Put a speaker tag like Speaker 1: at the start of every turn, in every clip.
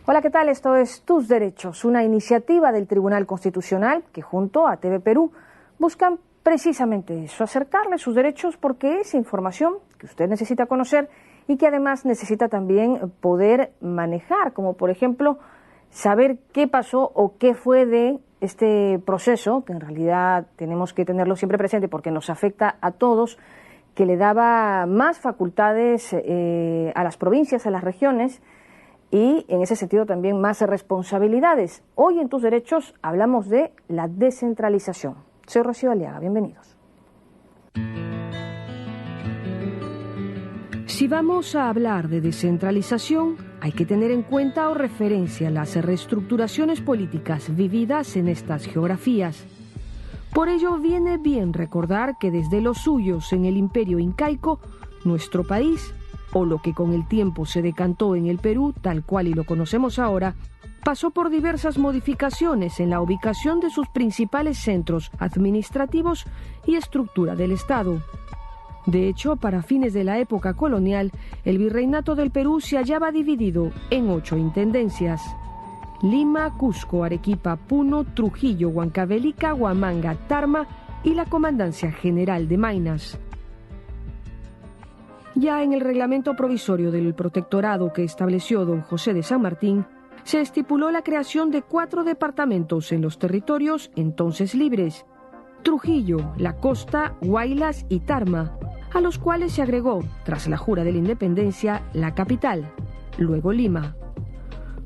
Speaker 1: Hola, ¿qué tal? Esto es Tus Derechos, una iniciativa del Tribunal Constitucional que junto a TV Perú buscan precisamente eso, acercarle sus derechos porque es información que usted necesita conocer y que además necesita también poder manejar, como por ejemplo saber qué pasó o qué fue de este proceso, que en realidad tenemos que tenerlo siempre presente porque nos afecta a todos, que le daba más facultades a las provincias, a las regiones, y en ese sentido también más responsabilidades. Hoy en Tus Derechos hablamos de la descentralización. Soy Rocío Aliaga, bienvenidos. Si vamos a hablar de descentralización, hay que tener en cuenta o referencia las reestructuraciones políticas vividas en estas geografías. Por ello viene bien recordar que desde los suyos en el Imperio Incaico, nuestro país, o lo que con el tiempo se decantó en el Perú, tal cual y lo conocemos ahora, pasó por diversas modificaciones en la ubicación de sus principales centros administrativos y estructura del Estado. De hecho, para fines de la época colonial, el Virreinato del Perú se hallaba dividido en 8 intendencias: Lima, Cusco, Arequipa, Puno, Trujillo, Huancavelica, Huamanga, Tarma y la Comandancia General de Maynas. Ya en el reglamento provisorio del protectorado que estableció don José de San Martín, se estipuló la creación de 4 departamentos en los territorios entonces libres: Trujillo, La Costa, Huaylas y Tarma, a los cuales se agregó, tras la jura de la independencia, la capital, luego Lima.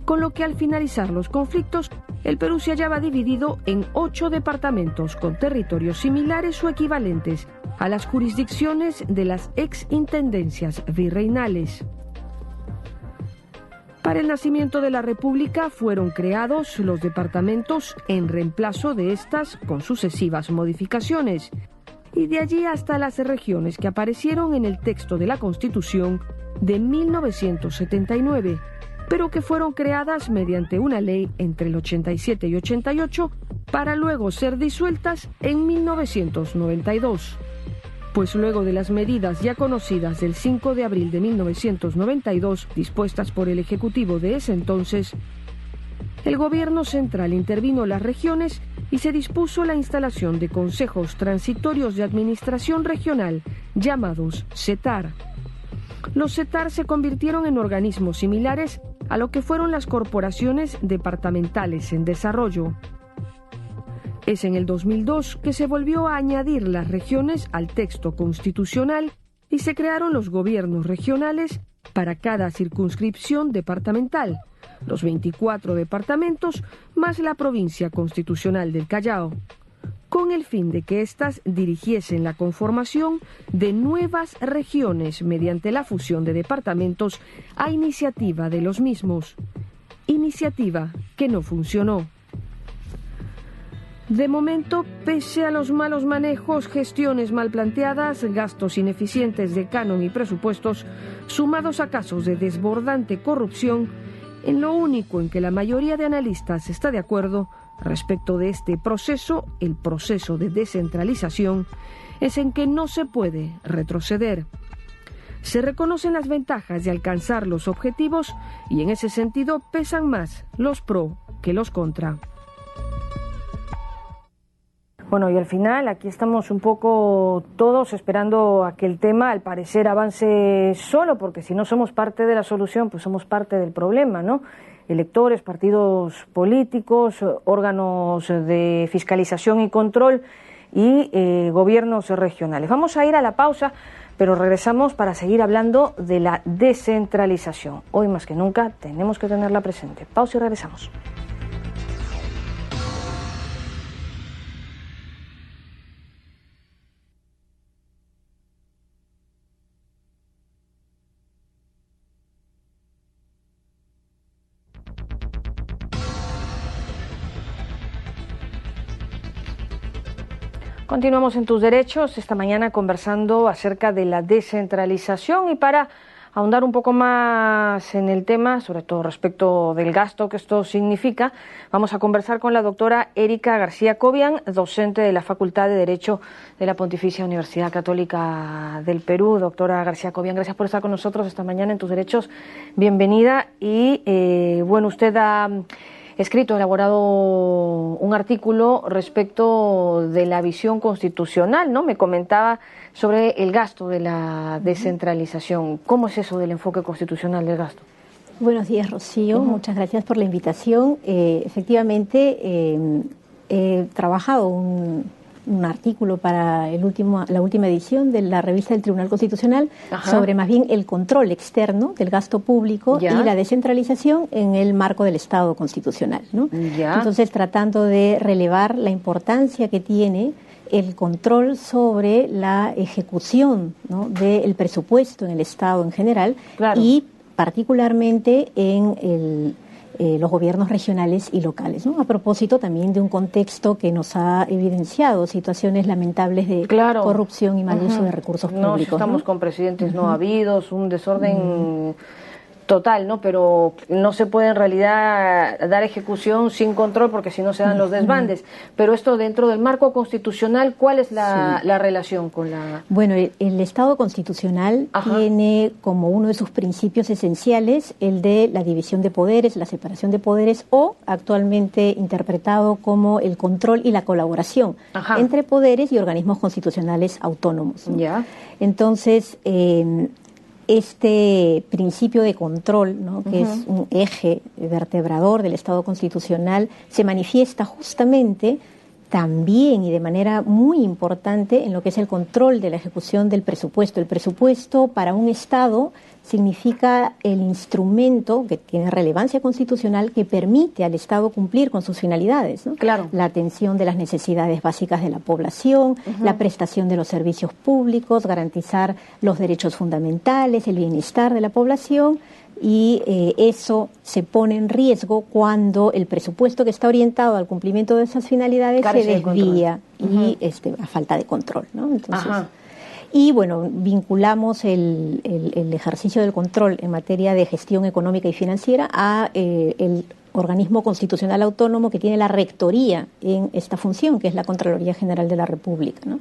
Speaker 1: Con lo que al finalizar los conflictos, el Perú se hallaba dividido en 8 departamentos con territorios similares o equivalentes a las jurisdicciones de las ex-intendencias virreinales. Para el nacimiento de la República fueron creados los departamentos en reemplazo de estas con sucesivas modificaciones, y de allí hasta las regiones que aparecieron en el texto de la Constitución de 1979, pero que fueron creadas mediante una ley entre el 87 y 88 para luego ser disueltas en 1992. Pues luego de las medidas ya conocidas del 5 de abril de 1992, dispuestas por el Ejecutivo de ese entonces, el gobierno central intervino las regiones y se dispuso la instalación de consejos transitorios de administración regional, llamados CETAR. Los CETAR se convirtieron en organismos similares a lo que fueron las corporaciones departamentales en desarrollo. Es en el 2002 que se volvió a añadir las regiones al texto constitucional y se crearon los gobiernos regionales para cada circunscripción departamental, los 24 departamentos más la provincia constitucional del Callao, con el fin de que éstas dirigiesen la conformación de nuevas regiones mediante la fusión de departamentos a iniciativa de los mismos, iniciativa que no funcionó. De momento, pese a los malos manejos, gestiones mal planteadas, gastos ineficientes de canon y presupuestos, sumados a casos de desbordante corrupción, en lo único en que la mayoría de analistas está de acuerdo respecto de este proceso, el proceso de descentralización, es en que no se puede retroceder. Se reconocen las ventajas de alcanzar los objetivos y en ese sentido pesan más los pro que los contra. Bueno, y al final aquí estamos un poco todos esperando a que el tema al parecer avance solo, porque si no somos parte de la solución, pues somos parte del problema, ¿no? Electores, partidos políticos, órganos de fiscalización y control y gobiernos regionales. Vamos a ir a la pausa, pero regresamos para seguir hablando de la descentralización. Hoy más que nunca tenemos que tenerla presente. Pausa y regresamos. Continuamos en Tus Derechos, esta mañana conversando acerca de la descentralización y para ahondar un poco más en el tema, sobre todo respecto del gasto que esto significa, vamos a conversar con la doctora Erika García-Cobian, docente de la Facultad de Derecho de la Pontificia Universidad Católica del Perú. Doctora García-Cobian, gracias por estar con nosotros esta mañana en Tus Derechos. Bienvenida. Y bueno, usted ha escrito, elaborado un artículo respecto de la visión constitucional, ¿no? Me comentaba sobre el gasto de la descentralización. ¿Cómo es eso del enfoque constitucional del gasto?
Speaker 2: Buenos días, Rocío. Muchas gracias por la invitación. Efectivamente, he trabajado un artículo para la última edición de la revista del Tribunal Constitucional sobre más bien el control externo del gasto público y la descentralización en el marco del Estado constitucional, ¿no? Entonces, tratando de relevar la importancia que tiene el control sobre la ejecución, ¿no?, del presupuesto en el Estado en general y particularmente en los gobiernos regionales y locales, ¿no? A propósito también de un contexto que nos ha evidenciado situaciones lamentables de corrupción y mal uso de recursos públicos.
Speaker 1: Estamos con presidentes no habidos, un desorden total, ¿no? Pero no se puede en realidad dar ejecución sin control porque si no se dan los desbandes. Pero esto dentro del marco constitucional, ¿cuál es la relación con la...?
Speaker 2: Bueno, el Estado constitucional tiene como uno de sus principios esenciales el de la división de poderes, la separación de poderes o actualmente interpretado como el control y la colaboración entre poderes y organismos constitucionales autónomos, ¿no? Entonces, este principio de control, ¿no?, que es un eje vertebrador del Estado constitucional, se manifiesta justamente también y de manera muy importante en lo que es el control de la ejecución del presupuesto. El presupuesto para un Estado significa el instrumento que tiene relevancia constitucional que permite al Estado cumplir con sus finalidades, ¿no? La atención de las necesidades básicas de la población, la prestación de los servicios públicos, garantizar los derechos fundamentales, el bienestar de la población. Y eso se pone en riesgo cuando el presupuesto que está orientado al cumplimiento de esas finalidades se desvía y a falta de control, ¿no? Entonces, y bueno, vinculamos el ejercicio del control en materia de gestión económica y financiera a el organismo constitucional autónomo que tiene la rectoría en esta función, que es la Contraloría General de la República, ¿no?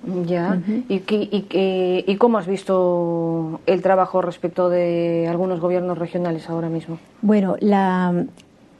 Speaker 1: ¿Y cómo has visto el trabajo respecto de algunos gobiernos regionales ahora mismo?
Speaker 2: Bueno,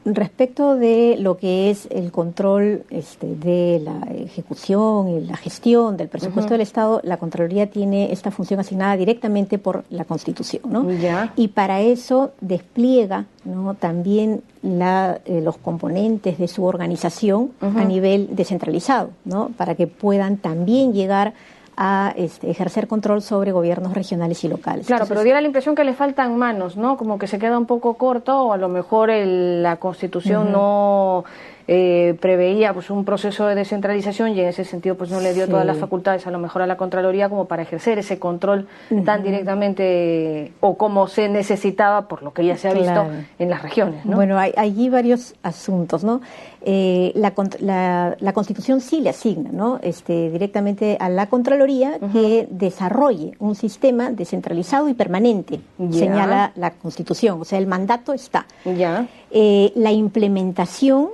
Speaker 2: respecto de lo que es el control de la ejecución y la gestión del presupuesto del Estado, la Contraloría tiene esta función asignada directamente por la Constitución, ¿no? Y para eso despliega, ¿no?, también los componentes de su organización a nivel descentralizado, ¿no?, para que puedan también llegar a ejercer control sobre gobiernos regionales y locales.
Speaker 1: Claro, pero diera la impresión que le faltan manos, ¿no? Como que se queda un poco corto, o a lo mejor la Constitución no preveía pues un proceso de descentralización y en ese sentido pues no le dio todas las facultades a lo mejor a la Contraloría como para ejercer ese control tan directamente o como se necesitaba por lo que ya se ha visto en las regiones, ¿no?
Speaker 2: Bueno, hay allí varios asuntos, ¿no? La Constitución sí le asigna, ¿no?, directamente a la Contraloría que desarrolle un sistema descentralizado y permanente, señala la Constitución, o sea, el mandato está. La implementación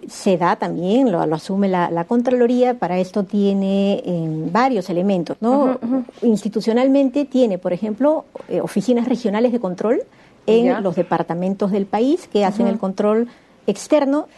Speaker 2: se da también, lo asume la Contraloría. Para esto tiene varios elementos, ¿no? Institucionalmente tiene, por ejemplo, oficinas regionales de control en los departamentos del país que hacen el control externo.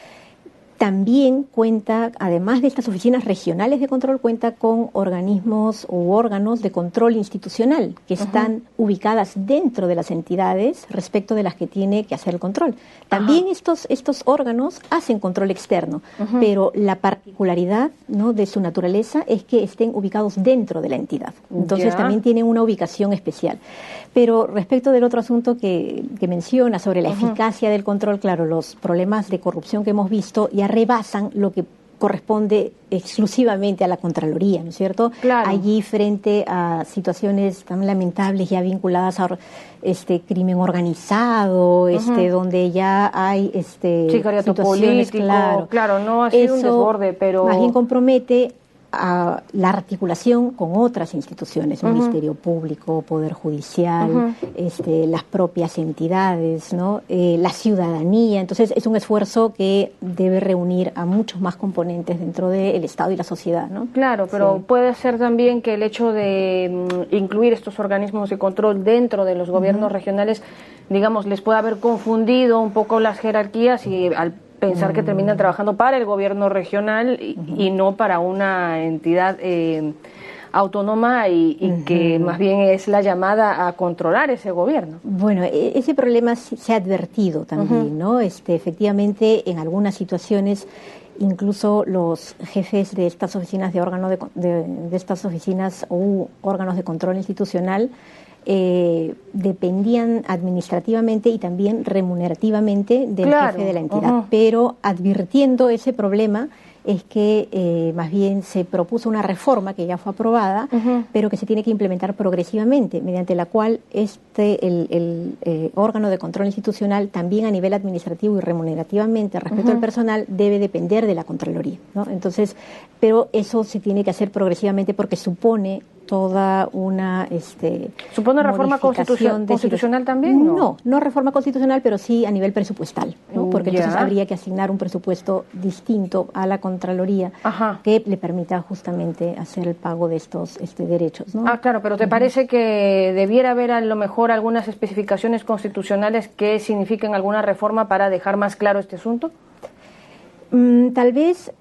Speaker 2: También cuenta, además de estas oficinas regionales de control, cuenta con organismos u órganos de control institucional que están ubicadas dentro de las entidades respecto de las que tiene que hacer el control. También estos órganos hacen control externo, pero la particularidad, ¿no?, de su naturaleza es que estén ubicados dentro de la entidad. Entonces también tienen una ubicación especial. Pero respecto del otro asunto que menciona sobre la eficacia del control, claro, los problemas de corrupción que hemos visto ya rebasan lo que corresponde exclusivamente a la Contraloría, ¿no es cierto? Allí frente a situaciones tan lamentables ya vinculadas a crimen organizado, donde ya hay
Speaker 1: sicariato
Speaker 2: situaciones,
Speaker 1: político, no ha sido un desborde, pero
Speaker 2: más bien compromete a la articulación con otras instituciones, Ministerio Público, Poder Judicial, las propias entidades, ¿no? La ciudadanía. Entonces es un esfuerzo que debe reunir a muchos más componentes dentro del Estado y la sociedad, ¿no?
Speaker 1: Claro, pero puede ser también que el hecho de incluir estos organismos de control dentro de los gobiernos regionales, digamos, les pueda haber confundido un poco las jerarquías y al pensar que terminan trabajando para el gobierno regional y no para una entidad autónoma y que más bien es la llamada a controlar ese gobierno.
Speaker 2: Bueno, ese problema se ha advertido también, ¿no? Efectivamente, en algunas situaciones, incluso los jefes de estas oficinas de estas oficinas u órganos de control institucional dependían administrativamente y también remunerativamente del jefe de la entidad, pero advirtiendo ese problema es que más bien se propuso una reforma que ya fue aprobada, pero que se tiene que implementar progresivamente, mediante la cual el órgano de control institucional también a nivel administrativo y remunerativamente respecto al personal debe depender de la Contraloría, ¿no? Entonces, pero eso se tiene que hacer progresivamente porque supone toda una
Speaker 1: ¿Supone reforma constitucional también?
Speaker 2: No reforma constitucional, pero sí a nivel presupuestal, ¿no? Porque entonces habría que asignar un presupuesto distinto a la Contraloría que le permita justamente hacer el pago de estos derechos, ¿no?
Speaker 1: Ah, claro, pero ¿te parece que debiera haber a lo mejor algunas especificaciones constitucionales que signifiquen alguna reforma para dejar más claro este asunto?
Speaker 2: Tal vez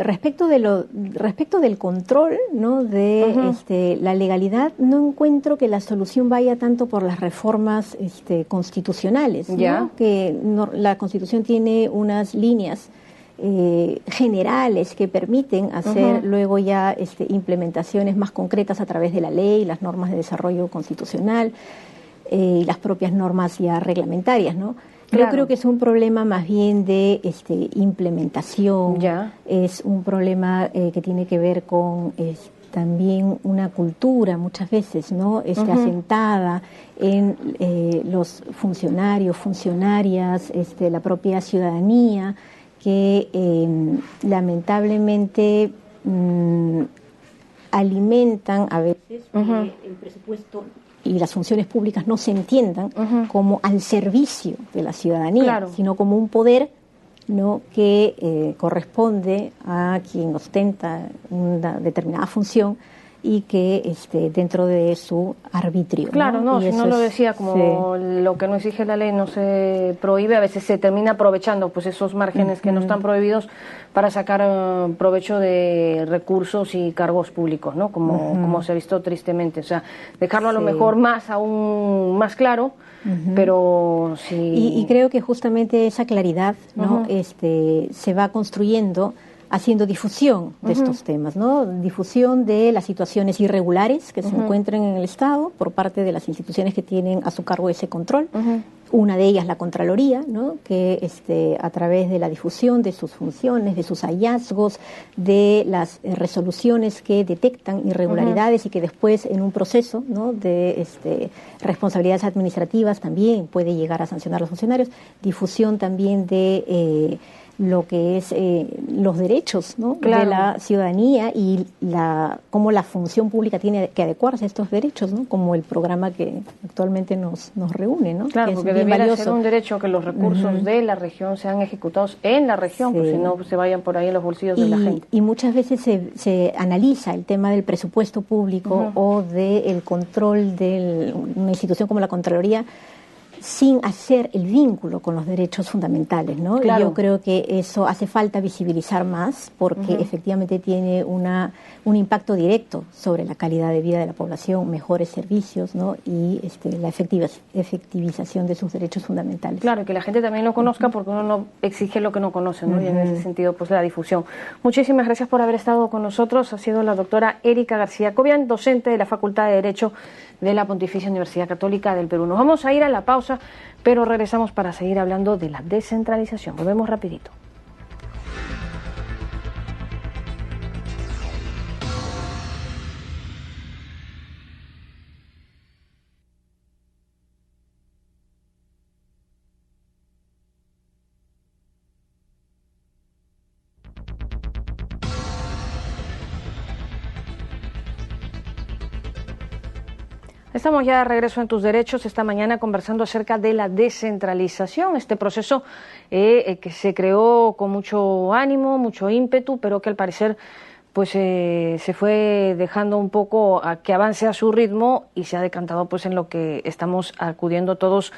Speaker 2: respecto del control, ¿no? de la legalidad, no encuentro que la solución vaya tanto por las reformas constitucionales, ¿no? Que la Constitución tiene unas líneas generales que permiten hacer luego ya implementaciones más concretas a través de la ley, las normas de desarrollo constitucional y las propias normas ya reglamentarias, ¿no? Yo creo que es un problema más bien de implementación, es un problema que tiene que ver con también una cultura muchas veces, ¿no? Asentada en los funcionarios, funcionarias, la propia ciudadanía, que lamentablemente alimentan a veces el presupuesto y las funciones públicas no se entiendan como al servicio de la ciudadanía, sino como un poder, ¿no? que corresponde a quien ostenta una determinada función y que dentro de su arbitrio.
Speaker 1: Claro, ¿no? Si no lo decía, como lo que no exige la ley no se prohíbe, a veces se termina aprovechando pues esos márgenes que no están prohibidos para sacar provecho de recursos y cargos públicos, ¿no? Como se ha visto tristemente. O sea, dejarlo a lo mejor aún más claro, pero sí.
Speaker 2: Y creo que justamente esa claridad, ¿no? Se va construyendo haciendo difusión de estos temas, ¿no? Difusión de las situaciones irregulares que se encuentran en el Estado por parte de las instituciones que tienen a su cargo ese control. Una de ellas la Contraloría, ¿no? Que a través de la difusión de sus funciones, de sus hallazgos, de las resoluciones que detectan irregularidades y que después en un proceso, ¿no? de responsabilidades administrativas también puede llegar a sancionar a los funcionarios. Difusión también de lo que es los derechos, ¿no? de la ciudadanía y cómo la función pública tiene que adecuarse a estos derechos, ¿no? Como el programa que actualmente nos reúne, ¿no?
Speaker 1: Claro, porque debería ser un derecho que los recursos de la región sean ejecutados en la región, pues si no se vayan por ahí en los bolsillos de la gente.
Speaker 2: Y muchas veces se analiza el tema del presupuesto público o del control de una institución como la Contraloría sin hacer el vínculo con los derechos fundamentales, ¿no?
Speaker 1: Claro.
Speaker 2: Yo creo que eso hace falta visibilizar más porque efectivamente tiene un impacto directo sobre la calidad de vida de la población, mejores servicios, ¿no? Y la efectivización de sus derechos fundamentales.
Speaker 1: Claro, que la gente también lo conozca porque uno no exige lo que no conoce, ¿no? Y en ese sentido, pues la difusión. Muchísimas gracias por haber estado con nosotros. Ha sido la doctora Erika García Cobian, docente de la Facultad de Derecho de la Pontificia Universidad Católica del Perú. Nos vamos a ir a la pausa, pero regresamos para seguir hablando de la descentralización. Volvemos rapidito. Estamos ya de regreso en Tus Derechos, esta mañana conversando acerca de la descentralización, este proceso que se creó con mucho ánimo, mucho ímpetu, pero que al parecer pues se fue dejando un poco a que avance a su ritmo y se ha decantado pues en lo que estamos acudiendo todos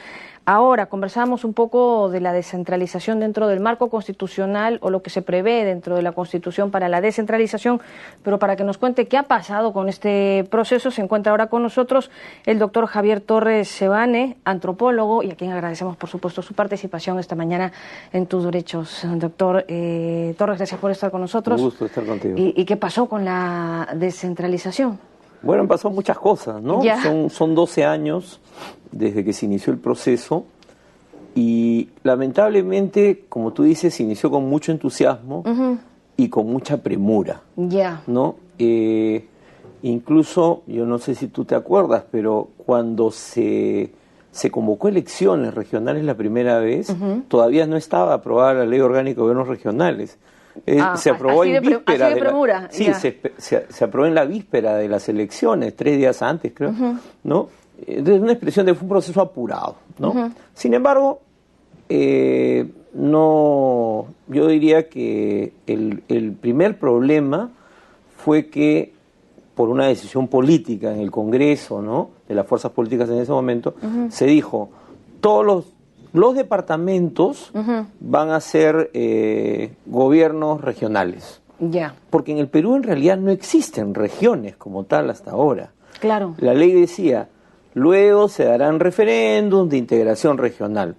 Speaker 1: ahora. Conversábamos un poco de la descentralización dentro del marco constitucional o lo que se prevé dentro de la Constitución para la descentralización, pero para que nos cuente qué ha pasado con este proceso se encuentra ahora con nosotros el doctor Javier Torres Sebane, antropólogo, y a quien agradecemos por supuesto su participación esta mañana en Tus Derechos. Doctor Torres, gracias por estar con nosotros.
Speaker 3: Un gusto estar contigo.
Speaker 1: ¿Y qué pasó con la descentralización?
Speaker 3: Bueno, han pasado muchas cosas, ¿no? Son 12 años desde que se inició el proceso y lamentablemente, como tú dices, se inició con mucho entusiasmo y con mucha premura, ¿no? Incluso, yo no sé si tú te acuerdas, pero cuando se convocó elecciones regionales la primera vez, todavía no estaba aprobada la Ley Orgánica de Gobiernos Regionales. Se aprobó en víspera de premura. Se aprobó en la víspera de las elecciones, 3 días antes, creo, ¿no? Entonces, una expresión de fue un proceso apurado, ¿no? Sin embargo, no, yo diría que el primer problema fue que por una decisión política en el Congreso, ¿no?, de las fuerzas políticas en ese momento, se dijo, todos los departamentos van a ser gobiernos regionales. Porque en el Perú en realidad no existen regiones como tal hasta ahora.
Speaker 1: Claro.
Speaker 3: La ley decía, luego se darán referéndums de integración regional.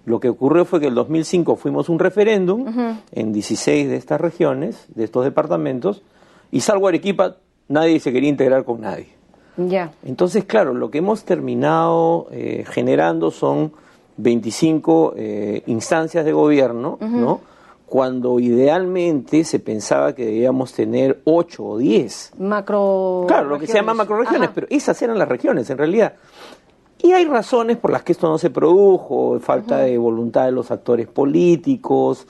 Speaker 3: Lo que ocurrió fue que en el 2005 fuimos un referéndum en 16 de estas regiones, de estos departamentos, y salvo Arequipa, nadie se quería integrar con nadie. Entonces, claro, lo que hemos terminado generando son 25 instancias de gobierno, ¿no?, cuando idealmente se pensaba que debíamos tener 8 o 10. Claro, lo que se llama macroregiones, pero esas eran las regiones en realidad. Y hay razones por las que esto no se produjo, falta de voluntad de los actores políticos.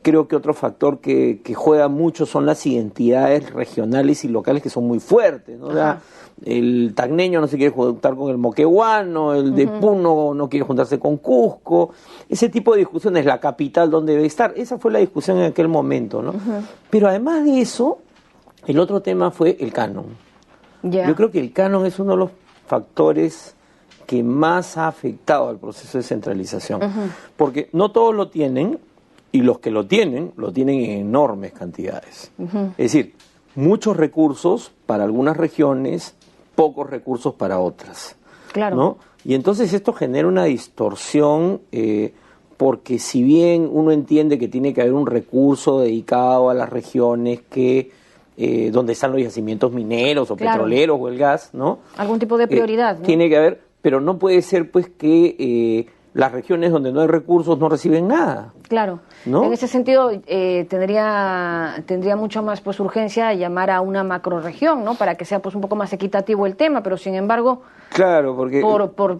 Speaker 3: Creo que otro factor que juega mucho son las identidades regionales y locales que son muy fuertes, ¿no? O sea, el tacneño no se quiere juntar con el moqueguano, el de Puno no quiere juntarse con Cusco, ese tipo de discusiones, la capital donde debe estar, esa fue la discusión en aquel momento, ¿no? Pero además de eso, el otro tema fue el canon. Yo creo que el canon es uno de los factores que más ha afectado al proceso de centralización, porque no todos lo tienen, y los que lo tienen en enormes cantidades. Es decir, muchos recursos para algunas regiones, pocos recursos para otras.
Speaker 1: Claro.
Speaker 3: ¿No? Y entonces esto genera una distorsión, porque si bien uno entiende que tiene que haber un recurso dedicado a las regiones que donde están los yacimientos mineros o petroleros o el gas, ¿no?
Speaker 1: Algún tipo de prioridad, ¿no?
Speaker 3: Tiene que haber, pero no puede ser pues que las regiones donde no hay recursos no reciben nada.
Speaker 1: Claro. ¿No? En ese sentido, tendría mucho más pues urgencia llamar a una macrorregión, ¿no?, para que sea pues un poco más equitativo el tema, pero sin embargo,
Speaker 3: claro, porque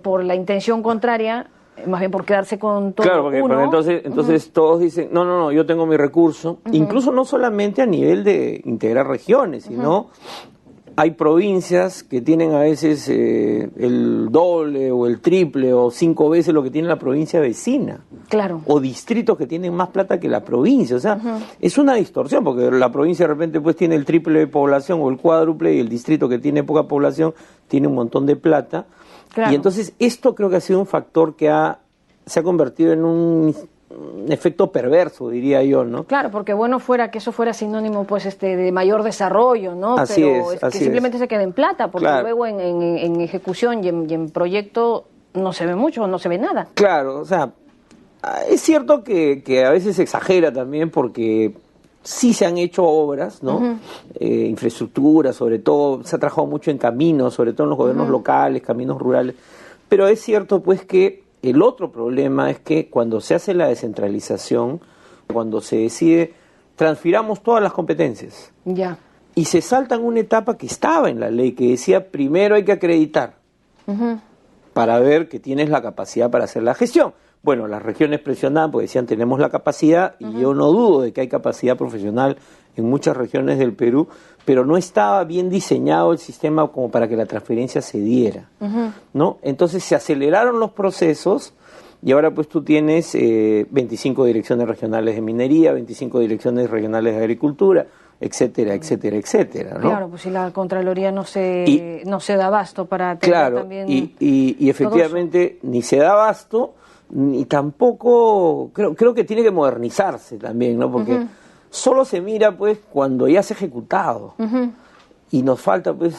Speaker 1: por la intención contraria, más bien por quedarse con todo.
Speaker 3: Claro, porque entonces todos dicen, no, yo tengo mi recurso, incluso no solamente a nivel de integrar regiones, sino hay provincias que tienen a veces el doble o el triple o 5 veces lo que tiene la provincia vecina.
Speaker 1: Claro.
Speaker 3: O distritos que tienen más plata que la provincia. O sea, es una distorsión porque la provincia de repente pues tiene el triple de población o el cuádruple y el distrito que tiene poca población tiene un montón de plata. Claro. Y entonces esto creo que ha sido un factor que se ha convertido en un efecto perverso, diría yo, ¿no?
Speaker 1: Claro, porque bueno fuera que eso fuera sinónimo pues de mayor desarrollo, ¿no? Pero es que simplemente se queda en plata, porque luego en ejecución y en proyecto no se ve mucho, no se ve nada.
Speaker 3: Claro, o sea, es cierto que a veces se exagera también porque sí se han hecho obras, ¿no? Infraestructura, sobre todo, se ha trabajado mucho en caminos, sobre todo en los gobiernos locales, caminos rurales, pero es cierto pues que el otro problema es que cuando se hace la descentralización, cuando se decide, transfiramos todas las competencias. Y se saltan una etapa que estaba en la ley, que decía, primero hay que acreditar para ver que tienes la capacidad para hacer la gestión. Bueno, las regiones presionaban porque decían tenemos la capacidad, y yo no dudo de que hay capacidad profesional en muchas regiones del Perú, pero no estaba bien diseñado el sistema como para que la transferencia se diera, ¿no? Entonces se aceleraron los procesos y ahora pues tú tienes 25 direcciones regionales de minería, 25 direcciones regionales de agricultura, etcétera, etcétera, etcétera, ¿no?
Speaker 1: Claro, pues si la Contraloría no se da abasto para atender
Speaker 3: claro,
Speaker 1: también
Speaker 3: y efectivamente ni se da abasto, ni tampoco, creo que tiene que modernizarse también, ¿no? Porque solo se mira pues cuando ya se ha ejecutado y nos falta pues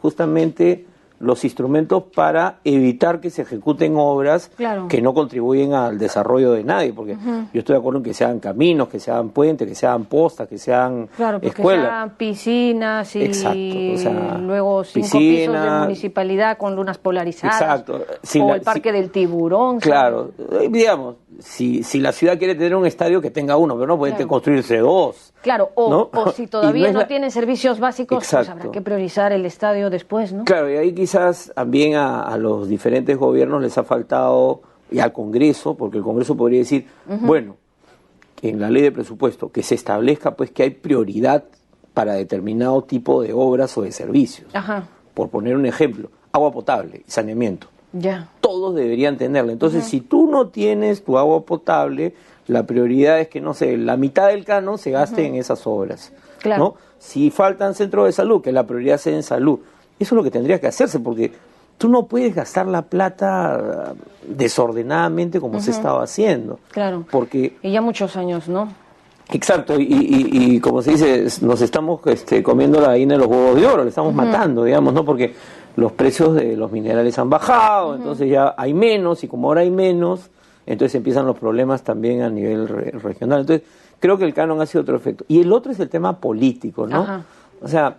Speaker 3: justamente los instrumentos para evitar que se ejecuten obras que no contribuyen al desarrollo de nadie, porque yo estoy de acuerdo en que sean caminos, que sean puentes, que sean postas, que sean escuelas.
Speaker 1: Que sean piscinas y
Speaker 3: o sea,
Speaker 1: luego 5 pisos de municipalidad con lunas polarizadas.
Speaker 3: Exacto.
Speaker 1: O el Parque del Tiburón.
Speaker 3: Claro, digamos, si la ciudad quiere tener un estadio, que tenga uno, pero no puede construirse 2.
Speaker 1: Claro,
Speaker 3: ¿no?
Speaker 1: o si todavía no tienen servicios básicos, pues habrá que priorizar el estadio después, ¿no?
Speaker 3: Claro, y ahí quizás también a los diferentes gobiernos les ha faltado, y al Congreso, porque el Congreso podría decir, bueno, que en la ley de presupuesto, que se establezca pues que hay prioridad para determinado tipo de obras o de servicios. Por poner un ejemplo, agua potable y saneamiento. Todos deberían tenerla. Entonces, si tú no tienes tu agua potable, la prioridad es que, no sé, la mitad del canon se gaste en esas obras. ¿No? Si faltan centros de salud, que la prioridad sea en salud. Eso es lo que tendría que hacerse, porque tú no puedes gastar la plata desordenadamente como se estaba haciendo. Porque,
Speaker 1: y ya muchos años, ¿no?
Speaker 3: Exacto, y como se dice, nos estamos comiendo la gallina de los huevos de oro, le estamos matando, digamos, ¿no? Porque los precios de los minerales han bajado, entonces ya hay menos, y como ahora hay menos, entonces empiezan los problemas también a nivel regional. Entonces, creo que el canon ha sido otro efecto. Y el otro es el tema político, ¿no? O sea,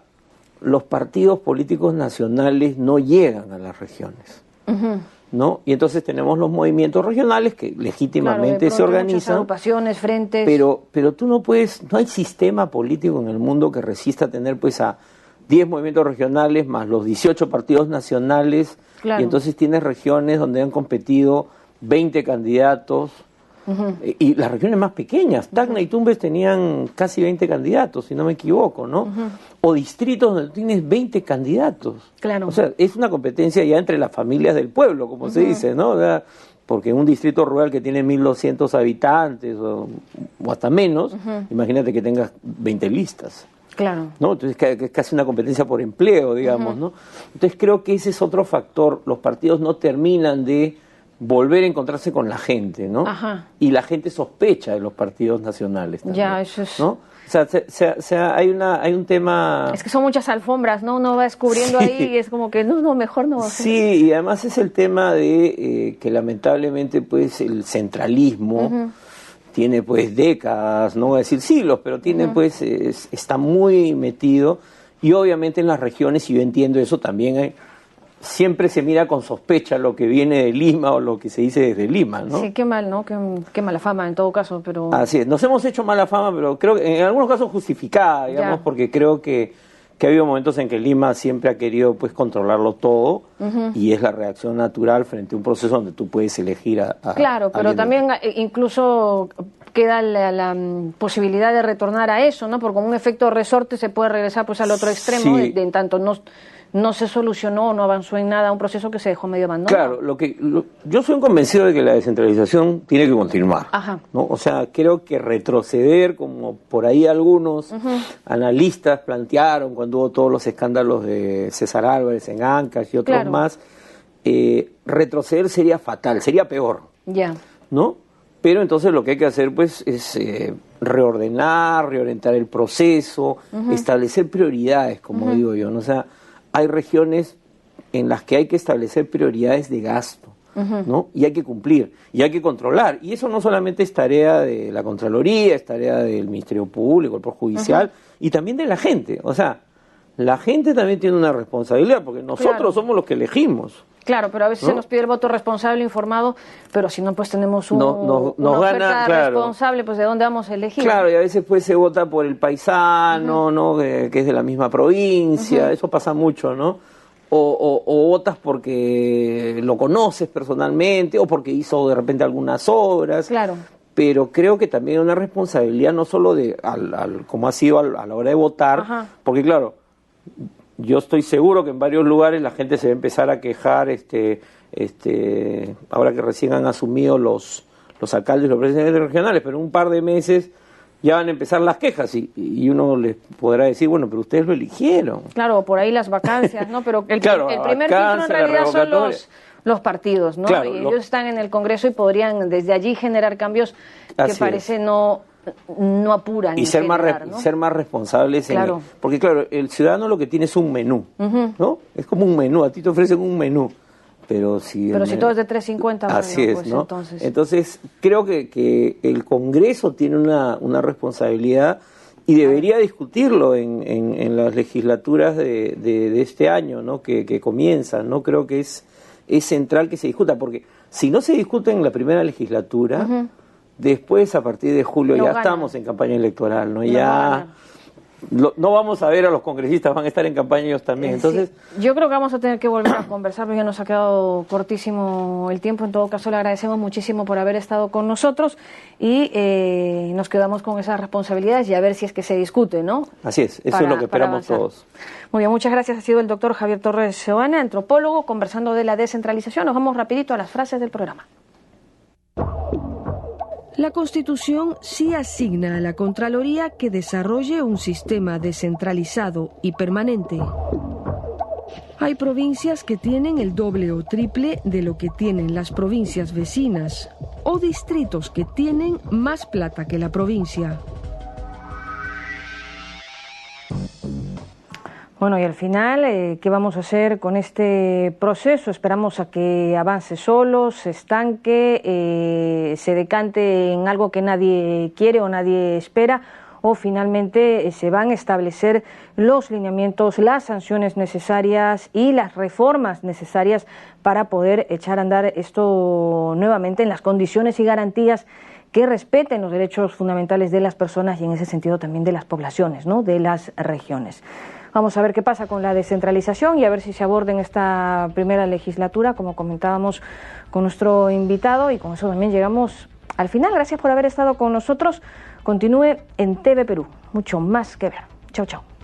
Speaker 3: los partidos políticos nacionales no llegan a las regiones, ¿no? Y entonces tenemos los movimientos regionales que legítimamente se organizan.
Speaker 1: Agrupaciones, frentes.
Speaker 3: Pero tú no puedes, no hay sistema político en el mundo que resista tener pues a 10 movimientos regionales más los 18 partidos nacionales, y entonces tienes regiones donde han competido 20 candidatos, y las regiones más pequeñas, Tacna y Tumbes tenían casi 20 candidatos, si no me equivoco, ¿no? O distritos donde tienes 20 candidatos. O sea, es una competencia ya entre las familias del pueblo, como se dice, ¿no? O sea, porque un distrito rural que tiene 1.200 habitantes o hasta menos, imagínate que tengas 20 listas. ¿No? Entonces es casi una competencia por empleo, digamos, ¿no? Entonces creo que ese es otro factor. Los partidos no terminan de volver a encontrarse con la gente, ¿no? Y la gente sospecha de los partidos nacionales también,
Speaker 1: eso es...
Speaker 3: ¿no? O sea, hay un tema...
Speaker 1: Es que son muchas alfombras, ¿no? Uno va descubriendo ahí y es como que, no, mejor no.
Speaker 3: Sí, y además es el tema de que lamentablemente pues el centralismo tiene pues décadas, no voy a decir siglos, pero tiene pues, está muy metido, y obviamente en las regiones, y yo entiendo eso, también siempre se mira con sospecha lo que viene de Lima o lo que se dice desde Lima, ¿no?
Speaker 1: Sí, qué mal, ¿no? Qué mala fama en todo caso, pero...
Speaker 3: Así es, nos hemos hecho mala fama, pero creo que en algunos casos justificada, digamos, porque creo que ha habido momentos en que Lima siempre ha querido pues controlarlo todo, y es la reacción natural frente a un proceso donde tú puedes elegir a
Speaker 1: Claro, pero también incluso queda la posibilidad de retornar a eso, ¿no? Porque con un efecto resorte se puede regresar pues al otro extremo, de en tanto no se solucionó, no avanzó en nada un proceso que se dejó medio abandonado.
Speaker 3: Claro, yo soy un convencido de que la descentralización tiene que continuar, ¿no? O sea, creo que retroceder, como por ahí algunos analistas plantearon cuando hubo todos los escándalos de César Álvarez en Ancash y otros más, retroceder sería fatal, sería peor, ¿no? Pero entonces lo que hay que hacer pues es reorientar el proceso, establecer prioridades, como digo yo, ¿no? O sea, hay regiones en las que hay que establecer prioridades de gasto, ¿no? Y hay que cumplir, y hay que controlar. Y eso no solamente es tarea de la Contraloría, es tarea del Ministerio Público, el Poder Judicial, y también de la gente. O sea, la gente también tiene una responsabilidad, porque nosotros somos los que elegimos.
Speaker 1: Claro, pero a veces se nos pide el voto responsable, informado, pero si no, pues tenemos una oferta responsable, pues ¿de dónde vamos a elegir?
Speaker 3: Claro, y a veces pues se vota por el paisano, ¿no? Que es de la misma provincia, eso pasa mucho, ¿no? o votas porque lo conoces personalmente, o porque hizo de repente algunas obras.
Speaker 4: Claro.
Speaker 3: Pero creo que también hay una responsabilidad no solo de como ha sido a la hora de votar,
Speaker 4: Ajá.
Speaker 3: porque claro, yo estoy seguro que en varios lugares la gente se va a empezar a quejar, ahora que recién han asumido los alcaldes y los presidentes regionales, pero en un par de meses ya van a empezar las quejas y uno les podrá decir, bueno, pero ustedes lo eligieron.
Speaker 4: Claro, por ahí las vacancias, ¿no? Pero el
Speaker 3: Claro,
Speaker 4: primer filtro en realidad son los partidos, ¿no?
Speaker 3: Claro,
Speaker 4: y ellos están en el Congreso y podrían desde allí generar cambios que parece no apuran.
Speaker 3: Y ser más responsables.
Speaker 4: Claro.
Speaker 3: Porque claro, el ciudadano lo que tiene es un menú, ¿no? Es como un menú, a ti te ofrecen un menú. Pero si
Speaker 4: todo es de 3.50,
Speaker 3: así es,
Speaker 4: pues
Speaker 3: ¿no? Entonces creo que el Congreso tiene una responsabilidad y debería discutirlo en las legislaturas de este año, ¿no? Que comienzan, ¿no? Creo que es central que se discuta, porque si no se discute en la primera legislatura, después a partir de julio ya estamos en campaña electoral, ¿no? Ya no vamos a ver a los congresistas, van a estar en campaña ellos también. Entonces,
Speaker 4: sí. Yo creo que vamos a tener que volver a conversar porque ya nos ha quedado cortísimo el tiempo. En todo caso, le agradecemos muchísimo por haber estado con nosotros y nos quedamos con esas responsabilidades y a ver si es que se discute, ¿no?
Speaker 3: Así es, eso es lo que esperamos todos.
Speaker 4: Muy bien, muchas gracias. Ha sido el doctor Javier Torres Seoane, antropólogo, conversando de la descentralización. Nos vamos rapidito a las frases del programa.
Speaker 1: La Constitución sí asigna a la Contraloría que desarrolle un sistema descentralizado y permanente. Hay provincias que tienen el doble o triple de lo que tienen las provincias vecinas, o distritos que tienen más plata que la provincia.
Speaker 4: Bueno, y al final, ¿qué vamos a hacer con este proceso? Esperamos a que avance solo, se estanque, se decante en algo que nadie quiere o nadie espera, o finalmente se van a establecer los lineamientos, las sanciones necesarias y las reformas necesarias para poder echar a andar esto nuevamente en las condiciones y garantías que respeten los derechos fundamentales de las personas y en ese sentido también de las poblaciones, ¿no? De las regiones. Vamos a ver qué pasa con la descentralización y a ver si se aborda en esta primera legislatura, como comentábamos con nuestro invitado, y con eso también llegamos al final. Gracias por haber estado con nosotros. Continúe en TV Perú, mucho más que ver. Chau, chau.